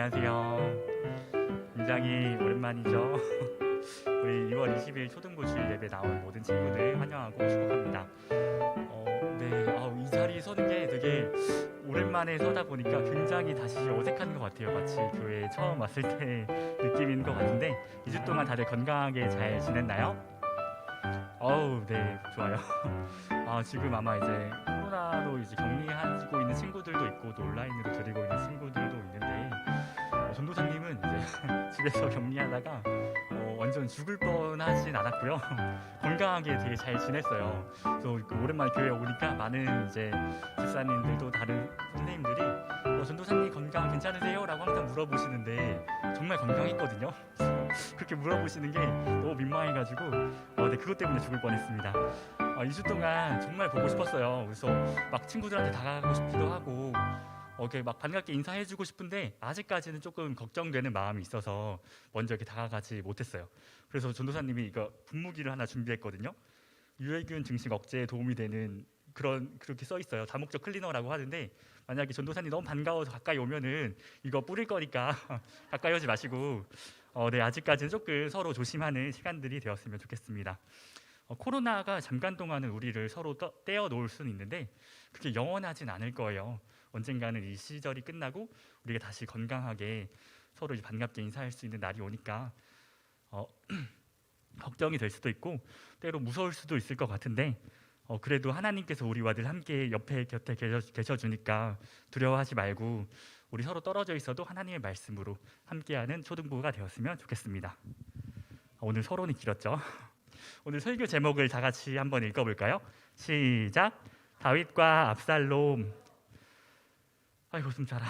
안녕하세요. 굉장히 오랜만이죠. 우리 2월 20일 초등부 주일 예배 나온 모든 친구들 환영하고 축복합니다. 네, 이 자리에 서는 게 되게 오랜만에 서다 보니까 굉장히 다시 어색한 것 같아요. 마치 교회에 처음 왔을 때 느낌인 것 같은데 2주 동안 다들 건강하게 잘 지냈나요? 네, 좋아요. 지금 아마 이제 코로나로 이제 격리하고 있는 친구들도 있고 또 온라인으로 드리고 있는 친구들도 있는데 전도사님은 이제 집에서 격리하다가 완전 죽을 뻔하진 않았고요. 건강하게 되게 잘 지냈어요. 그래서 오랜만에 교회 오니까 많은 이제 집사님들도 다른 선생님들이 전도사님 건강 괜찮으세요? 라고 항상 물어보시는데 정말 건강했거든요. 그렇게 물어보시는 게 너무 민망해가지고 네, 그것 때문에 죽을 뻔했습니다. 2주 동안 정말 보고 싶었어요. 그래서 막 친구들한테 다가가고 싶기도 하고 이렇게 막 반갑게 인사해주고 싶은데 아직까지는 조금 걱정되는 마음이 있어서 먼저 이렇게 다가가지 못했어요. 그래서 전도사님이 이거 분무기를 하나 준비했거든요. 유해균 증식 억제에 도움이 되는 그렇게 써 있어요. 다목적 클리너라고 하는데 만약에 전도사님 너무 반가워서 가까이 오면은 이거 뿌릴 거니까 가까이 오지 마시고 네, 아직까지는 조금 서로 조심하는 시간들이 되었으면 좋겠습니다. 코로나가 잠깐 동안은 우리를 서로 떼어 놓을 수는 있는데 그게 영원하진 않을 거예요. 언젠가는 이 시절이 끝나고 우리가 다시 건강하게 서로 이제 반갑게 인사할 수 있는 날이 오니까 걱정이 될 수도 있고 때로 무서울 수도 있을 것 같은데 그래도 하나님께서 우리와 늘 함께 옆에 곁에 계셔주니까 두려워하지 말고 우리 서로 떨어져 있어도 하나님의 말씀으로 함께하는 초등부가 되었으면 좋겠습니다. 오늘 서론이 길었죠. 오늘 설교 제목을 다 같이 한번 읽어볼까요? 시작. 다윗과 압살롬. 아이고 숨 차라.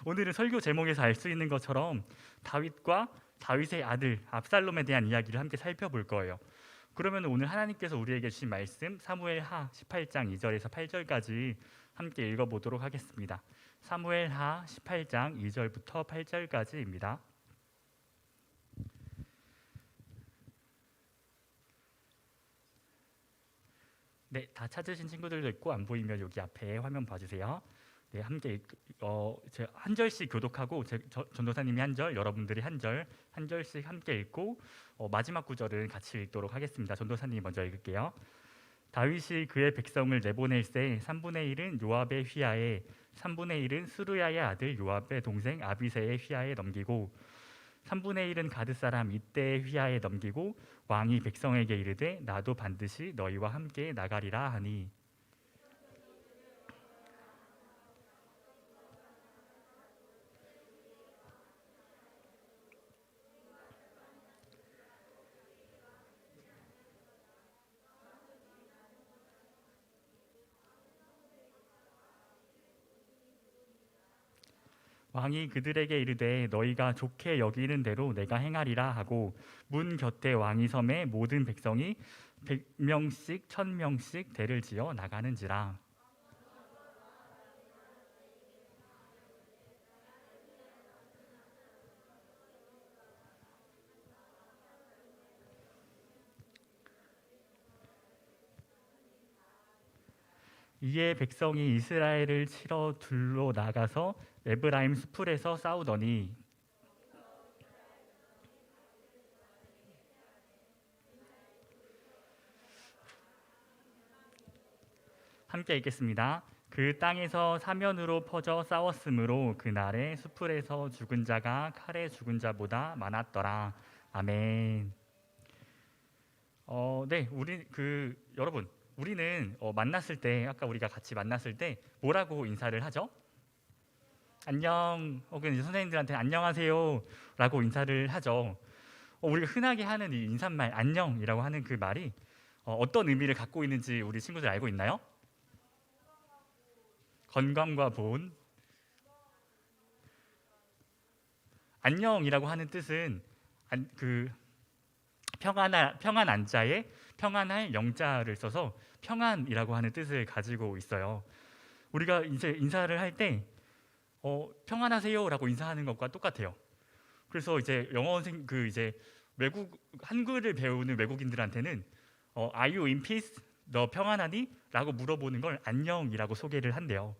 오늘은 설교 제목에서 알 수 있는 것처럼 다윗과 다윗의 아들 압살롬에 대한 이야기를 함께 살펴볼 거예요. 그러면 오늘 하나님께서 우리에게 주신 말씀 사무엘하 18장 2절에서 8절까지 함께 읽어보도록 하겠습니다. 사무엘하 18장 2절부터 8절까지입니다. 네, 다 찾으신 친구들도 있고 안 보이면 여기 앞에 화면 봐주세요. 네, 함께 제가 한 절씩 교독하고 전도사님이 한 절, 여러분들이 한 절씩 함께 읽고 마지막 구절은 같이 읽도록 하겠습니다. 전도사님이 먼저 읽을게요. 다윗이 그의 백성을 내보낼 새 3분의 1은 요압의 휘하에 3분의 1은 스루야의 아들 요압의 동생 아비새의 휘하에 넘기고 3분의 1은 가드 사람 이때의 휘하에 넘기고 왕이 백성에게 이르되 나도 반드시 너희와 함께 나가리라 하니 왕이 그들에게 이르되 너희가 좋게 여기는 대로 내가 행하리라 하고 문 곁에 왕이 섬에 모든 백성이 100명씩 1000명씩 대를 지어 나가는지라. 이에 백성이 이스라엘을 치러 둘로 나가서 에브라임 수풀에서 싸우더니 함께 읽겠습니다. 그 땅에서 사면으로 퍼져 싸웠으므로 그날에 수풀에서 죽은 자가 칼에 죽은 자보다 많았더라. 아멘. 네, 여러분, 우리는 만났을 때 아까 우리가 같이 만났을 때 뭐라고 인사를 하죠? 안녕, 혹은 이제 선생님들한테 안녕하세요라고 인사를 하죠. 우리가 흔하게 하는 이 인사말 안녕이라고 하는 그 말이 어떤 의미를 갖고 있는지 우리 친구들 알고 있나요? 건강과 보온. 안녕이라고 하는 뜻은 평안 안자에 평안할 영자를 써서 평안이라고 하는 뜻을 가지고 있어요. 우리가 이제 인사를 할 때 평안하세요라고 인사하는 것과 똑같아요. 그래서 이제 영어생 이제 한글을 배우는 외국인들한테는 Are you in peace? 너 평안하니? 라고 물어보는 걸 안녕이라고 소개를 한대요.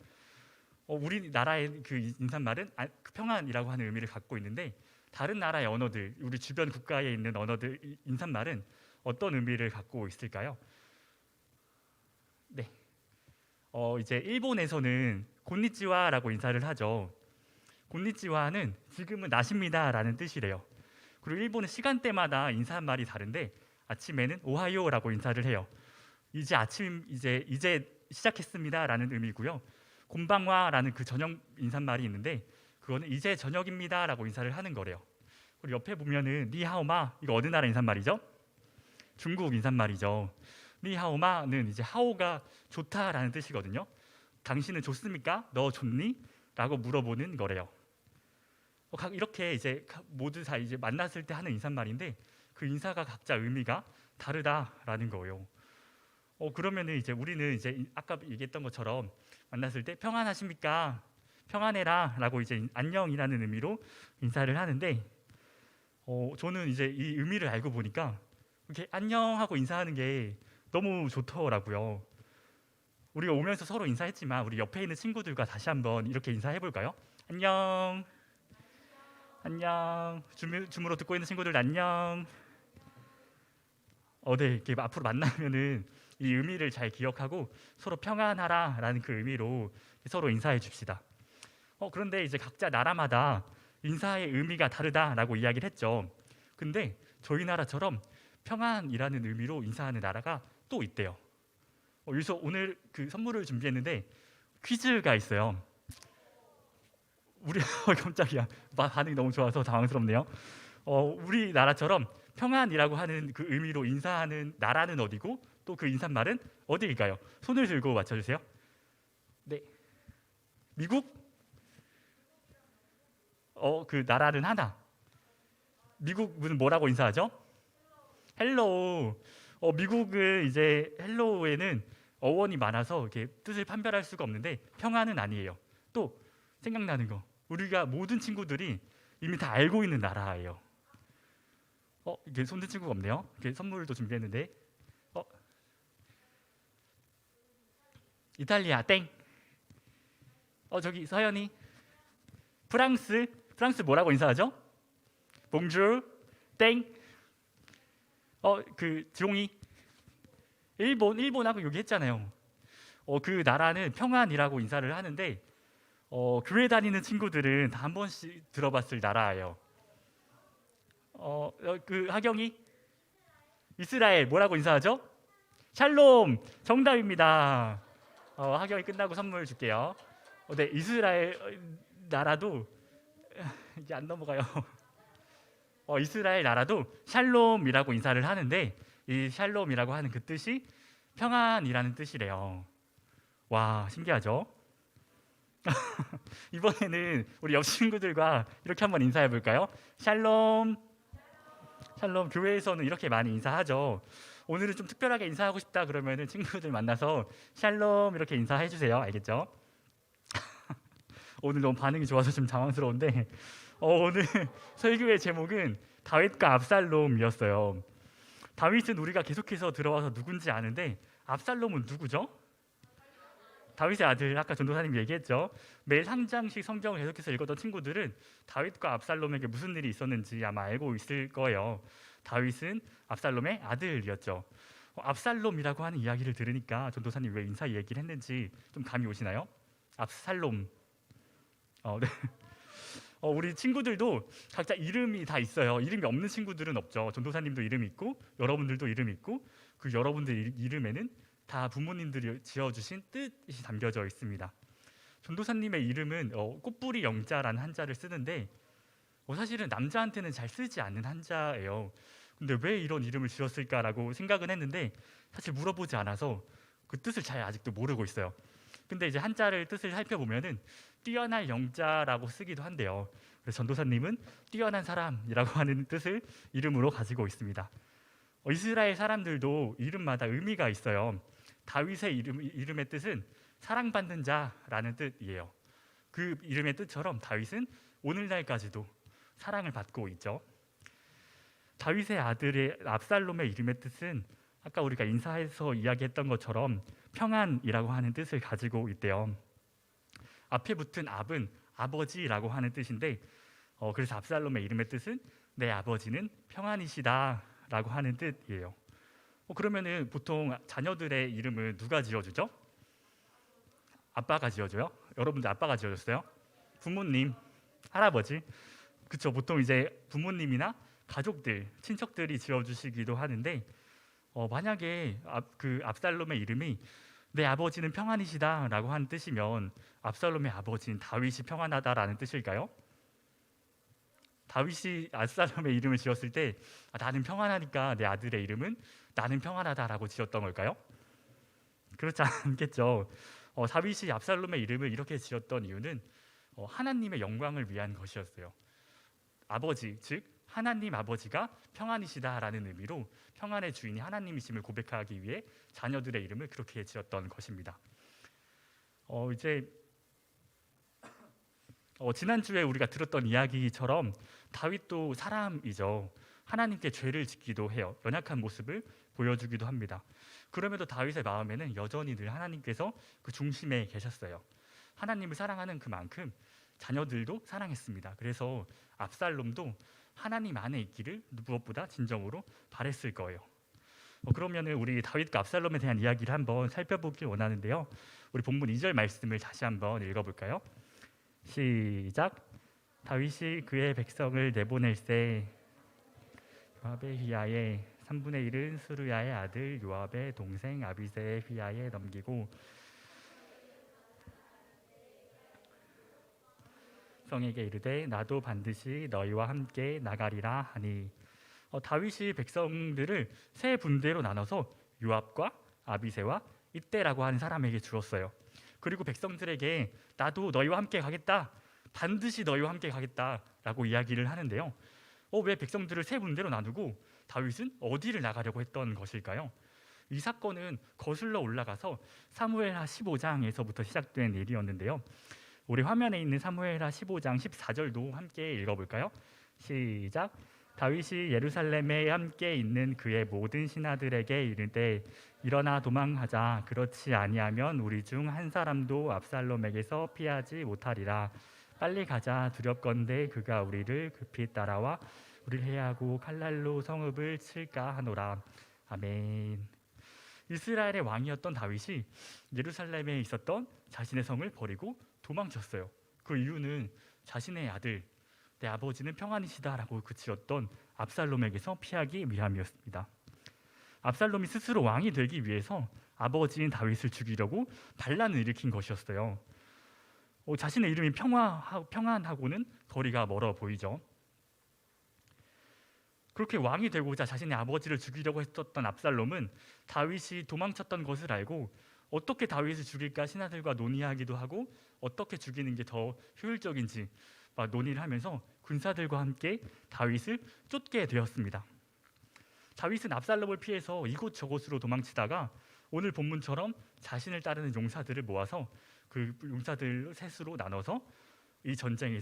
우리나라의 그 인사말은 그 평안이라고 하는 의미를 갖고 있는데 다른 나라의 언어들, 우리 주변 국가에 있는 언어들 인사말은 어떤 의미를 갖고 있을까요? 네, 이제 일본에서는 곤니치와라고 인사를 하죠. 곤니치와는 지금은 나십니다라는 뜻이래요. 그리고 일본은 시간대마다 인사말이 다른데 아침에는 오하요라고 인사를 해요. 이제 아침 이제 시작했습니다라는 의미고요. 곤방와라는 그 저녁 인사말이 있는데 그거는 이제 저녁입니다라고 인사를 하는 거래요. 그리고 옆에 보면은 니하오마 이거 어느 나라 인사말이죠? 중국 인사말이죠. 니하오마는 이제 하오가 좋다라는 뜻이거든요. 당신은 좋습니까? 너 좋니? 라고 물어보는 거래요. 이렇게 이제 모두 다 이제 만났을 때 하는 인사말인데 그 인사가 각자 의미가 다르다라는 거예요. 그러면은 이제 우리는 이제 아까 얘기했던 것처럼 만났을 때 평안하십니까? 평안해라라고 이제 안녕이라는 의미로 인사를 하는데 저는 이제 이 의미를 알고 보니까 이렇게 안녕하고 인사하는 게 너무 좋더라고요. 우리가 오면서 서로 인사했지만 우리 옆에 있는 친구들과 다시 한번 이렇게 인사해 볼까요? 안녕. 안녕. 줌으로 듣고 있는 친구들 안녕. 네, 이렇게 앞으로 만나면은 이 의미를 잘 기억하고 서로 평안하라라는 그 의미로 서로 인사해 줍시다. 그런데 이제 각자 나라마다 인사의 의미가 다르다라고 이야기를 했죠. 근데 저희 나라처럼 평안이라는 의미로 인사하는 나라가 또 있대요. 그래서 오늘 그 선물을 준비했는데 퀴즈가 있어요. 우리 깜짝이야. 반응이 너무 좋아서 당황스럽네요. 우리나라처럼 평안이라고 하는 그 의미로 인사하는 나라는 어디고 또 그 인사말은 어디일까요? 손을 들고 맞춰주세요. 네. 미국? 그 나라는 하나. 미국은 뭐라고 인사하죠? 헬로우. 미국은 이제 헬로우에는 어원이 많아서 이렇게 뜻을 판별할 수가 없는데 평안은 아니에요. 또 생각나는 거. 우리가 모든 친구들이 이미 다 알고 있는 나라예요. 이게 손든 친구가 없네요. 이렇게 선물도 준비했는데. 이탈리아 땡. 저기 서연이. 프랑스 뭐라고 인사하죠? 봉주르 땡. 그 지용이. 일본하고 여기 했잖아요. 그 나라는 평안이라고 인사를 하는데 교회 다니는 친구들은 다 한 번씩 들어봤을 나라예요. 그 하경이 이스라엘 뭐라고 인사하죠? 샬롬 정답입니다. 하경이 끝나고 선물 줄게요. 네, 이스라엘 나라도 이게 안 넘어가요. 이스라엘 나라도 샬롬이라고 인사를 하는데 이 샬롬이라고 하는 그 뜻이 평안이라는 뜻이래요. 와, 신기하죠? 이번에는 우리 옆 친구들과 이렇게 한번 인사해 볼까요? 샬롬. 샬롬. 교회에서는 이렇게 많이 인사하죠. 오늘은 좀 특별하게 인사하고 싶다 그러면은 친구들 만나서 샬롬 이렇게 인사해 주세요. 알겠죠? 오늘 너무 반응이 좋아서 좀 당황스러운데 오늘 설교의 제목은 다윗과 압살롬이었어요. 다윗은 우리가 계속해서 들어와서 누군지 아는데 압살롬은 누구죠? 다윗의 아들. 아까 전도사님 얘기했죠. 매일 한 장씩 성경을 계속해서 읽었던 친구들은 다윗과 압살롬에게 무슨 일이 있었는지 아마 알고 있을 거예요. 다윗은 압살롬의 아들이었죠. 압살롬이라고 하는 이야기를 들으니까 전도사님 왜 인사 얘기를 했는지 좀 감이 오시나요? 압살롬. 네. 우리 친구들도 각자 이름이 다 있어요. 이름이 없는 친구들은 없죠. 전도사님도 이름이 있고 여러분들도 이름이 있고 그 여러분들 이름에는 다 부모님들이 지어주신 뜻이 담겨져 있습니다. 전도사님의 이름은 꽃뿌리 영자라는 한자를 쓰는데 사실은 남자한테는 잘 쓰지 않는 한자예요. 근데 왜 이런 이름을 지었을까라고 생각은 했는데 사실 물어보지 않아서 그 뜻을 잘 아직도 모르고 있어요. 근데 이제 한자를 뜻을 살펴보면은 뛰어날 영자라고 쓰기도 한대요. 그래서 전도사님은 뛰어난 사람이라고 하는 뜻을 이름으로 가지고 있습니다. 이스라엘 사람들도 이름마다 의미가 있어요. 다윗의 이름의 뜻은 사랑받는 자라는 뜻이에요. 그 이름의 뜻처럼 다윗은 오늘날까지도 사랑을 받고 있죠. 다윗의 아들의 압살롬의 이름의 뜻은 아까 우리가 인사해서 이야기했던 것처럼 평안이라고 하는 뜻을 가지고 있대요. 앞에 붙은 압은 아버지라고 하는 뜻인데 그래서 압살롬의 이름의 뜻은 내 아버지는 평안이시다라고 하는 뜻이에요. 그러면은 보통 자녀들의 이름을 누가 지어주죠? 아빠가 지어줘요? 여러분들 아빠가 지어줬어요? 부모님, 할아버지. 그쵸? 보통 이제 부모님이나 가족들, 친척들이 지어주시기도 하는데 만약에 그 압살롬의 이름이 내 아버지는 평안이시다라고 하는 뜻이면 압살롬의 아버지는 다윗이 평안하다라는 뜻일까요? 다윗이 압살롬의 이름을 지었을 때 나는 평안하니까 내 아들의 이름은 나는 평안하다라고 지었던 걸까요? 그렇지 않겠죠. 다윗이 압살롬의 이름을 이렇게 지었던 이유는 하나님의 영광을 위한 것이었어요. 아버지, 즉 하나님 아버지가 평안이시다라는 의미로 평안의 주인이 하나님이심을 고백하기 위해 자녀들의 이름을 그렇게 지었던 것입니다. 이제 지난주에 우리가 들었던 이야기처럼 다윗도 사람이죠. 하나님께 죄를 짓기도 해요. 연약한 모습을 보여주기도 합니다. 그럼에도 다윗의 마음에는 여전히 늘 하나님께서 그 중심에 계셨어요. 하나님을 사랑하는 그만큼 자녀들도 사랑했습니다. 그래서 압살롬도 하나님 안에 있기를 무엇보다 진정으로 바랬을 거예요. 그러면은 우리 다윗과 압살롬에 대한 이야기를 한번 살펴보길 원하는데요. 우리 본문 2절 말씀을 다시 한번 읽어볼까요? 시작. 다윗이 그의 백성을 내보낼세 요압의 휘하에 3분의 1은 스루야의 아들 요압의 동생 아비새의 휘하에 넘기고 백성에게 이르되 나도 반드시 너희와 함께 나가리라 하니 다윗이 백성들을 세 분대로 나눠서 요압과 아비새와 이때라고 하는 사람에게 주었어요. 그리고 백성들에게 나도 너희와 함께 가겠다, 반드시 너희와 함께 가겠다라고 이야기를 하는데요. 왜 백성들을 세 분대로 나누고 다윗은 어디를 나가려고 했던 것일까요? 이 사건은 거슬러 올라가서 사무엘하 15장에서부터 시작된 일이었는데요. 우리 화면에 있는 사무엘하 15장 14절도 함께 읽어볼까요? 시작. 다윗이 예루살렘에 함께 있는 그의 모든 신하들에게 이르되 일어나 도망하자. 그렇지 아니하면 우리 중 한 사람도 압살롬에게서 피하지 못하리라. 빨리 가자. 두렵건대 그가 우리를 급히 따라와 우리를 해하고 칼날로 성읍을 칠까 하노라. 아멘. 이스라엘의 왕이었던 다윗이 예루살렘에 있었던 자신의 성을 버리고 도망쳤어요. 그 이유는 자신의 아들, 내 아버지는 평안이시다라고 그치었던 압살롬에게서 피하기 위함이었습니다. 압살롬이 스스로 왕이 되기 위해서 아버지인 다윗을 죽이려고 반란을 일으킨 것이었어요. 자신의 이름이 평안하고는 거리가 멀어 보이죠. 그렇게 왕이 되고자 자신의 아버지를 죽이려고 했었던 압살롬은 다윗이 도망쳤던 것을 알고 어떻게 다윗을 죽일까 신하들과 논의하기도 하고 어떻게 죽이는 게 더 효율적인지 논의를 하면서 군사들과 함께 다윗을 쫓게 되었습니다. 다윗은 압살롬을 피해서 이곳저곳으로 도망치다가 오늘 본문처럼 자신을 따르는 용사들을 모아서 그 용사들 셋으로 나눠서 이 전쟁에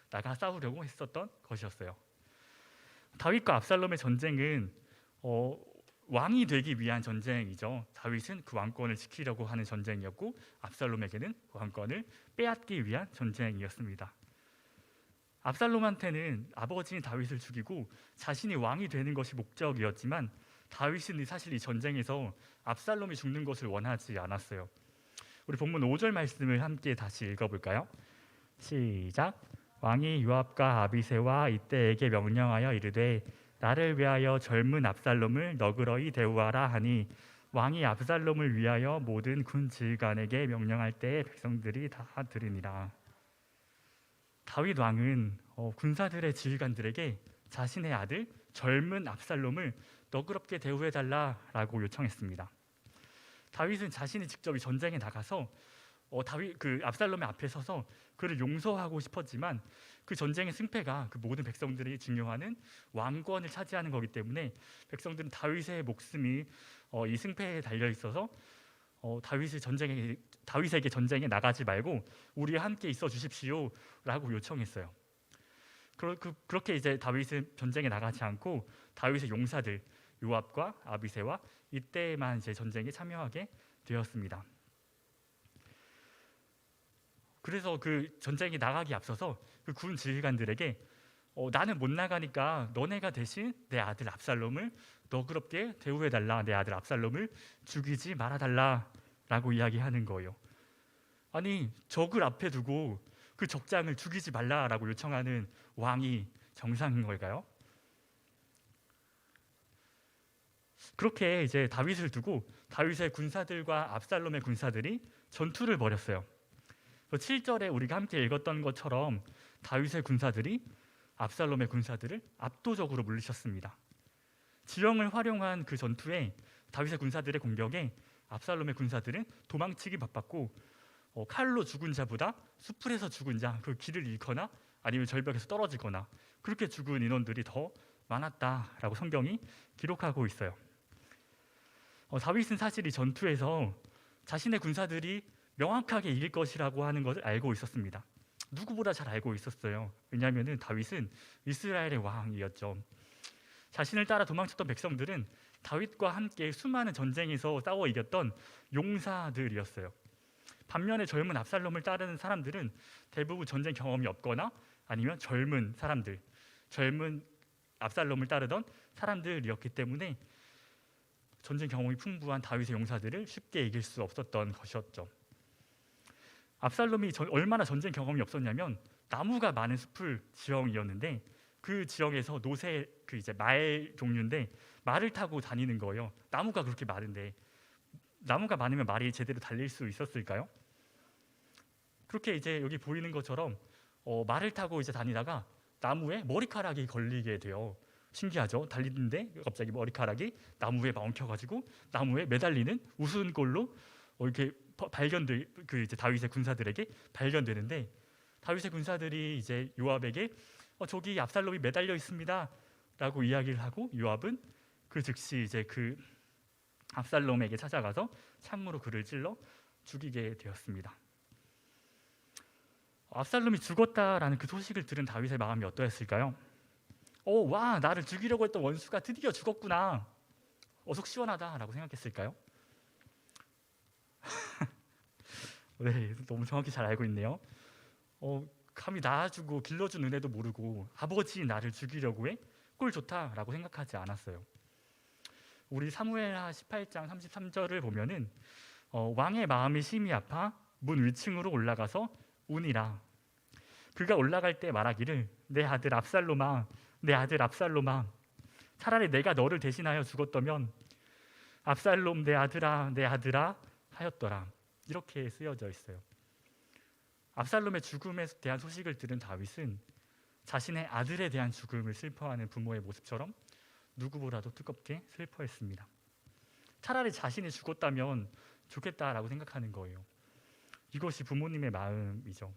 나가 싸우려고 했었던 것이었어요. 다윗과 압살롬의 전쟁은 왕이 되기 위한 전쟁이죠. 다윗은 그 왕권을 지키려고 하는 전쟁이었고 압살롬에게는 그 왕권을 빼앗기 위한 전쟁이었습니다. 압살롬한테는 아버지인 다윗을 죽이고 자신이 왕이 되는 것이 목적이었지만 다윗은 사실 이 전쟁에서 압살롬이 죽는 것을 원하지 않았어요. 우리 본문 5절 말씀을 함께 다시 읽어볼까요? 시작. 왕이 요압과 아비새와 이때에게 명령하여 이르되 나를 위하여 젊은 압살롬을 너그러이 대우하라 하니 왕이 압살롬을 위하여 모든 군 지휘관에게 명령할 때에 백성들이 다 들으니라. 다윗 왕은 군사들의 지휘관들에게 자신의 아들 젊은 압살롬을 너그럽게 대우해달라라고 요청했습니다. 다윗은 자신이 직접 이 전쟁에 나가서 압살롬의 앞에 서서 그를 용서하고 싶었지만 그 전쟁의 승패가 그 모든 백성들이 중요하는 왕권을 차지하는 거기 때문에 백성들은 다윗의 목숨이 이 승패에 달려 있어서 다윗에게 전쟁에 나가지 말고 우리와 함께 있어 주십시오라고 요청했어요. 그렇게 이제 다윗은 전쟁에 나가지 않고 다윗의 용사들 요압과 아비새와 이때만 이제 전쟁에 참여하게 되었습니다. 그래서 그 전쟁에 나가기 앞서서 그 군 지휘관들에게 나는 못 나가니까 너네가 대신 내 아들 압살롬을 너그럽게 대우해달라, 내 아들 압살롬을 죽이지 말아달라라고 이야기하는 거예요. 아니, 적을 앞에 두고 그 적장을 죽이지 말라라고 요청하는 왕이 정상인 걸까요? 그렇게 이제 다윗을 두고 다윗의 군사들과 압살롬의 군사들이 전투를 벌였어요. 7절에 우리가 함께 읽었던 것처럼 다윗의 군사들이 압살롬의 군사들을 압도적으로 물리쳤습니다. 지형을 활용한 그 전투에 다윗의 군사들의 공격에 압살롬의 군사들은 도망치기 바빴고 칼로 죽은 자보다 수풀에서 죽은 자, 그 길을 잃거나 아니면 절벽에서 떨어지거나 그렇게 죽은 인원들이 더 많았다라고 성경이 기록하고 있어요. 다윗은 사실 이 전투에서 자신의 군사들이 명확하게 이길 것이라고 하는 것을 알고 있었습니다. 누구보다 잘 알고 있었어요. 왜냐하면 다윗은 이스라엘의 왕이었죠. 자신을 따라 도망쳤던 백성들은 다윗과 함께 수많은 전쟁에서 싸워 이겼던 용사들이었어요. 반면에 젊은 압살롬을 따르는 사람들은 대부분 전쟁 경험이 없거나 아니면 젊은 압살롬을 따르던 사람들이었기 때문에 전쟁 경험이 풍부한 다윗의 용사들을 쉽게 이길 수 없었던 것이었죠. 압살롬이 얼마나 전쟁 경험이 없었냐면 나무가 많은 숲을 지형이었는데 그 지형에서 노새 이제 말 종류인데 말을 타고 다니는 거예요. 나무가 그렇게 많은데 나무가 많으면 말이 제대로 달릴 수 있었을까요? 그렇게 이제 여기 보이는 것처럼 말을 타고 이제 다니다가 나무에 머리카락이 걸리게 돼요. 신기하죠? 달리는데 갑자기 머리카락이 나무에 엉켜가지고 나무에 매달리는 우스운꼴로 이렇게 이제 다윗의 군사들에게 발견되는데 다윗의 군사들이 이제 요압에게 저기 압살롬이 매달려 있습니다라고 이야기를 하고 요압은 그 즉시 이제 그 압살롬에게 찾아가서 창으로 그를 찔러 죽이게 되었습니다. 압살롬이 죽었다라는 그 소식을 들은 다윗의 마음이 어떠했을까요? 와, 나를 죽이려고 했던 원수가 드디어 죽었구나. 속 시원하다라고 생각했을까요? 네, 너무 정확히 잘 알고 있네요. 감히 낳아주고 길러준 은혜도 모르고 아버지 나를 죽이려고 해? 꼴 좋다라고 생각하지 않았어요. 우리 사무엘하 18장 33절을 보면은 왕의 마음이 심히 아파 문 위층으로 올라가서 우니라. 그가 올라갈 때 말하기를 내 아들 압살롬아, 내 아들 압살롬아, 차라리 내가 너를 대신하여 죽었다면 압살롬 내 아들아, 내 아들아 하였더라. 이렇게 쓰여져 있어요. 압살롬의 죽음에 대한 소식을 들은 다윗은 자신의 아들에 대한 죽음을 슬퍼하는 부모의 모습처럼 누구보다도 뜨겁게 슬퍼했습니다. 차라리 자신이 죽었다면 좋겠다라고 생각하는 거예요. 이것이 부모님의 마음이죠.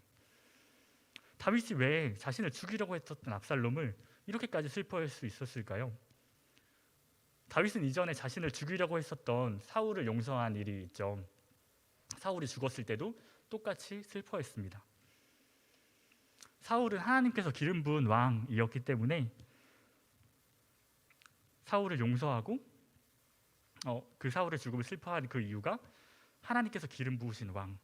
다윗이 왜 자신을 죽이려고 했었던 압살롬을 이렇게까지 슬퍼할 수 있었을까요? 다윗은 이전에 자신을 죽이려고 했었던 사울을 용서한 일이 있죠. 사울이 죽었을 때도 똑같이 슬퍼했습니다. 사울은 하나님께서 기름 부은 왕이었기 때문에 사울을 용서하고 그 사울의 죽음을 슬퍼하는 그 이유가 하나님께서 기름 부으신 왕,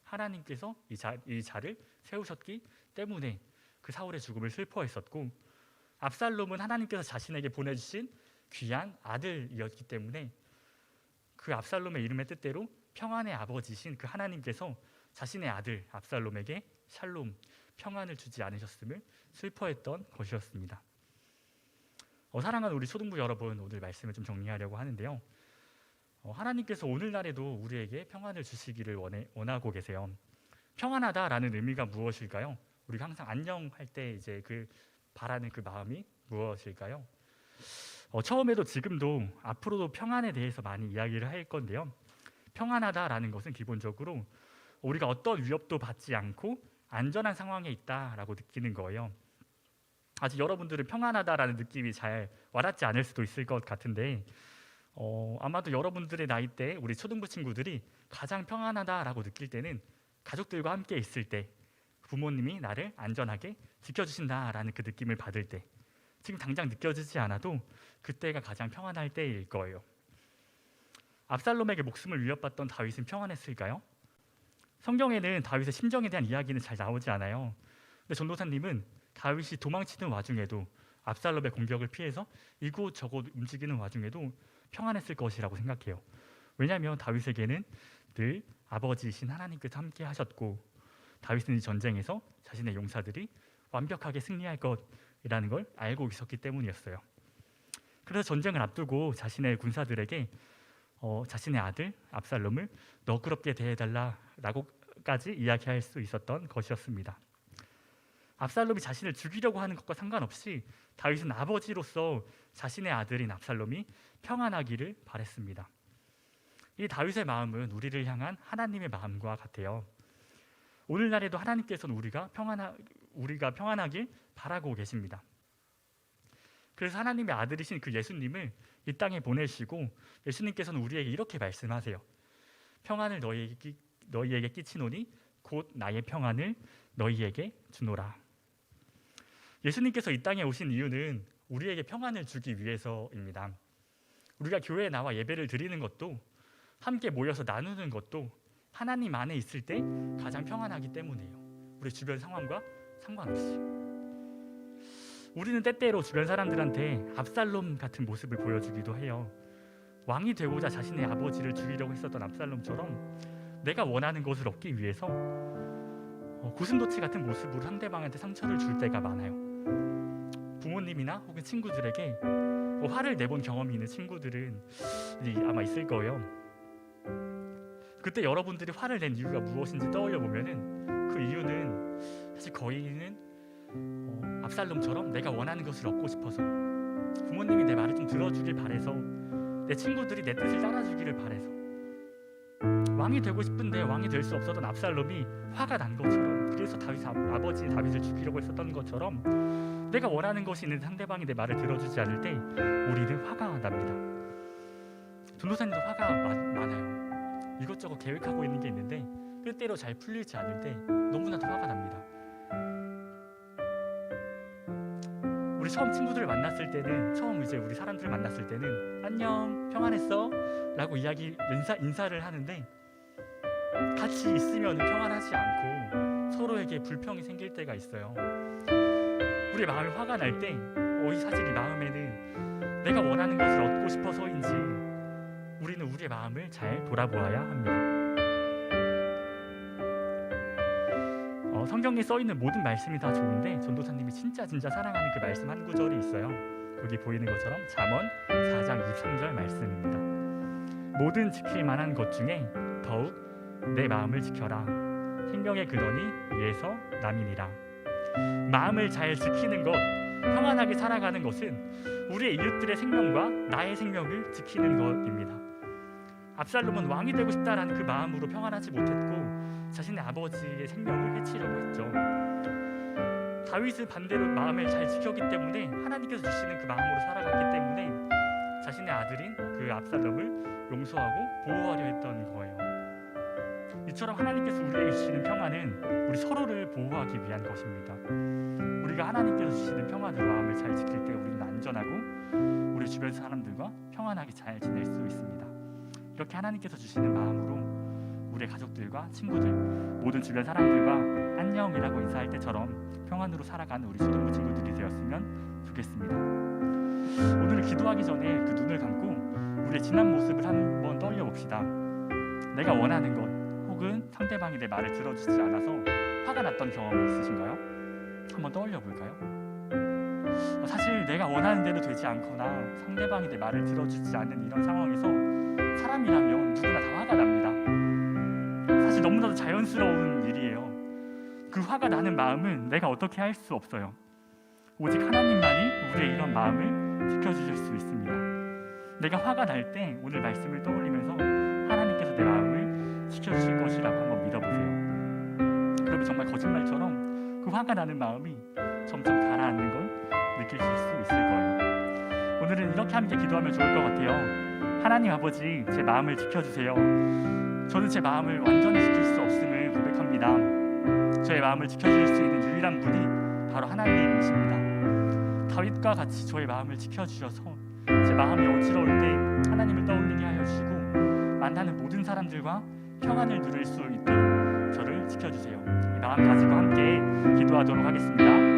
하나님께서 이 자를 세우셨기 때문에 그 사울의 죽음을 슬퍼했었고, 압살롬은 하나님께서 자신에게 보내주신 귀한 아들이었기 때문에 그 압살롬의 이름의 뜻대로 평안의 아버지신 그 하나님께서 자신의 아들 압살롬에게 샬롬, 평안을 주지 않으셨음을 슬퍼했던 것이었습니다. 사랑하는 우리 초등부 여러분, 오늘 말씀을 좀 정리하려고 하는데요. 하나님께서 오늘날에도 우리에게 평안을 주시기를 원하고 계세요. 평안하다라는 의미가 무엇일까요? 우리가 항상 안녕할 때 이제 그 바라는 그 마음이 무엇일까요? 처음에도 지금도 앞으로도 평안에 대해서 많이 이야기를 할 건데요. 평안하다라는 것은 기본적으로 우리가 어떤 위협도 받지 않고 안전한 상황에 있다라고 느끼는 거예요. 아직 여러분들은 평안하다라는 느낌이 잘 와닿지 않을 수도 있을 것 같은데 아마도 여러분들의 나이 때 우리 초등부 친구들이 가장 평안하다라고 느낄 때는 가족들과 함께 있을 때, 부모님이 나를 안전하게 지켜주신다라는 그 느낌을 받을 때, 지금 당장 느껴지지 않아도 그때가 가장 평안할 때일 거예요. 압살롬에게 목숨을 위협받던 다윗은 평안했을까요? 성경에는 다윗의 심정에 대한 이야기는 잘 나오지 않아요. 근데 전도사님은 다윗이 도망치는 와중에도 압살롬의 공격을 피해서 이곳저곳 움직이는 와중에도 평안했을 것이라고 생각해요. 왜냐하면 다윗에게는 늘 아버지이신 하나님께서 함께 하셨고 다윗은 이 전쟁에서 자신의 용사들이 완벽하게 승리할 것이라는 걸 알고 있었기 때문이었어요. 그래서 전쟁을 앞두고 자신의 군사들에게 자신의 아들 압살롬을 너그럽게 대해달라라고까지 이야기할 수 있었던 것이었습니다. 압살롬이 자신을 죽이려고 하는 것과 상관없이 다윗은 아버지로서 자신의 아들인 압살롬이 평안하기를 바랬습니다. 이 다윗의 마음은 우리를 향한 하나님의 마음과 같아요. 오늘날에도 하나님께서는 우리가 평안하길 바라고 계십니다. 그래서 하나님의 아들이신 그 예수님을 이 땅에 보내시고 예수님께서는 우리에게 이렇게 말씀하세요. 평안을 너희에게 끼치노니 곧 나의 평안을 너희에게 주노라. 예수님께서 이 땅에 오신 이유는 우리에게 평안을 주기 위해서입니다. 우리가 교회에 나와 예배를 드리는 것도 함께 모여서 나누는 것도 하나님 안에 있을 때 가장 평안하기 때문이에요. 우리 주변 상황과 상관없이. 우리는 때때로 주변 사람들한테 압살롬 같은 모습을 보여주기도 해요. 왕이 되고자 자신의 아버지를 죽이려고 했었던 압살롬처럼 내가 원하는 것을 얻기 위해서 고슴도치 같은 모습으로 상대방한테 상처를 줄 때가 많아요. 부모님이나 혹은 친구들에게 화를 내본 경험이 있는 친구들은 아마 있을 거예요. 그때 여러분들이 화를 낸 이유가 무엇인지 떠올려 보면은 그 이유는 사실 거의는 압살롬처럼 내가 원하는 것을 얻고 싶어서, 부모님이 내 말을 좀 들어주길 바래서, 내 친구들이 내 뜻을 따라주기를 바래서, 왕이 되고 싶은데 왕이 될 수 없었던 압살롬이 화가 난 것처럼, 그래서 아버지 다윗을 죽이려고 했었던 것처럼 내가 원하는 것이 있는 상대방이 내 말을 들어주지 않을 때 우리는 화가 납니다. 전도사님도 화가 많아요. 이것저것 계획하고 있는 게 있는데 때때로 잘 풀리지 않을 때 너무나도 화가 납니다. 우리 처음 친구들을 만났을 때는, 처음 이제 우리 사람들을 만났을 때는 안녕, 평안했어? 라고 인사를 하는데 같이 있으면 평안하지 않고 서로에게 불평이 생길 때가 있어요. 우리의 마음이 화가 날 때 사실 이 마음에는 내가 원하는 것을 얻고 싶어서인지 우리는 우리의 마음을 잘 돌아보아야 합니다. 성경에 써있는 모든 말씀이 다 좋은데 전도사님이 진짜 사랑하는 그 말씀 한 구절이 있어요. 여기 보이는 것처럼 잠언 4장 23절 말씀입니다. 모든 지킬 만한 것 중에 더욱 내 마음을 지켜라. 생명의 근원이 이에서 남이니라. 마음을 잘 지키는 것, 평안하게 살아가는 것은 우리의 이웃들의 생명과 나의 생명을 지키는 것입니다. 압살롬은 왕이 되고 싶다라는 그 마음으로 평안하지 못했고 자신의 아버지의 생명을 해치려고 했죠. 다윗은 반대로 마음을 잘 지켰기 때문에 하나님께서 주시는 그 마음으로 살아갔기 때문에 자신의 아들인 그 압살롬을 용서하고 보호하려 했던 거예요. 이처럼 하나님께서 우리에게 주시는 평안은 우리 서로를 보호하기 위한 것입니다. 우리가 하나님께서 주시는 평안으로 마음을 잘 지킬 때 우리는 안전하고 우리 주변 사람들과 평안하게 잘 지낼 수 있습니다. 이렇게 하나님께서 주시는 마음으로 우리의 가족들과 친구들, 모든 주변 사람들과 안녕이라고 인사할 때처럼 평안으로 살아가는 우리 초등부 친구들이 되었으면 좋겠습니다. 오늘 기도하기 전에 그 눈을 감고 우리의 지난 모습을 한번 떠올려 봅시다. 내가 원하는 것 혹은 상대방이 내 말을 들어주지 않아서 화가 났던 경험이 있으신가요? 한번 떠올려 볼까요? 사실 내가 원하는 대로 되지 않거나 상대방이 내 말을 들어주지 않는 이런 상황에서 사람이라면 누구나 다 화가 납니다. 사실 너무나도 자연스러운 일이에요. 그 화가 나는 마음은 내가 어떻게 할 수 없어요. 오직 하나님만이 우리의 이런 마음을 지켜주실 수 있습니다. 내가 화가 날 때 오늘 말씀을 떠올리면서 하나님께서 내 마음을 지켜주실 것이라고 한번 믿어보세요. 그러면 정말 거짓말처럼 그 화가 나는 마음이 점점 가라앉는 걸 느끼실 수 있을 거예요. 오늘은 이렇게 함께 기도하면 좋을 것 같아요. 하나님 아버지, 제 마음을 지켜주세요. 저는 제 마음을 완전히 지킬 수 없음을 고백합니다. 저의 마음을 지켜줄 수 있는 유일한 분이 바로 하나님이십니다. 다윗과 같이 저의 마음을 지켜주셔서 제 마음이 어지러울 때 하나님을 떠올리게 하여 주시고 만나는 모든 사람들과 평안을 누릴 수 있도록 저를 지켜주세요. 이 마음 가지고 함께 기도하도록 하겠습니다.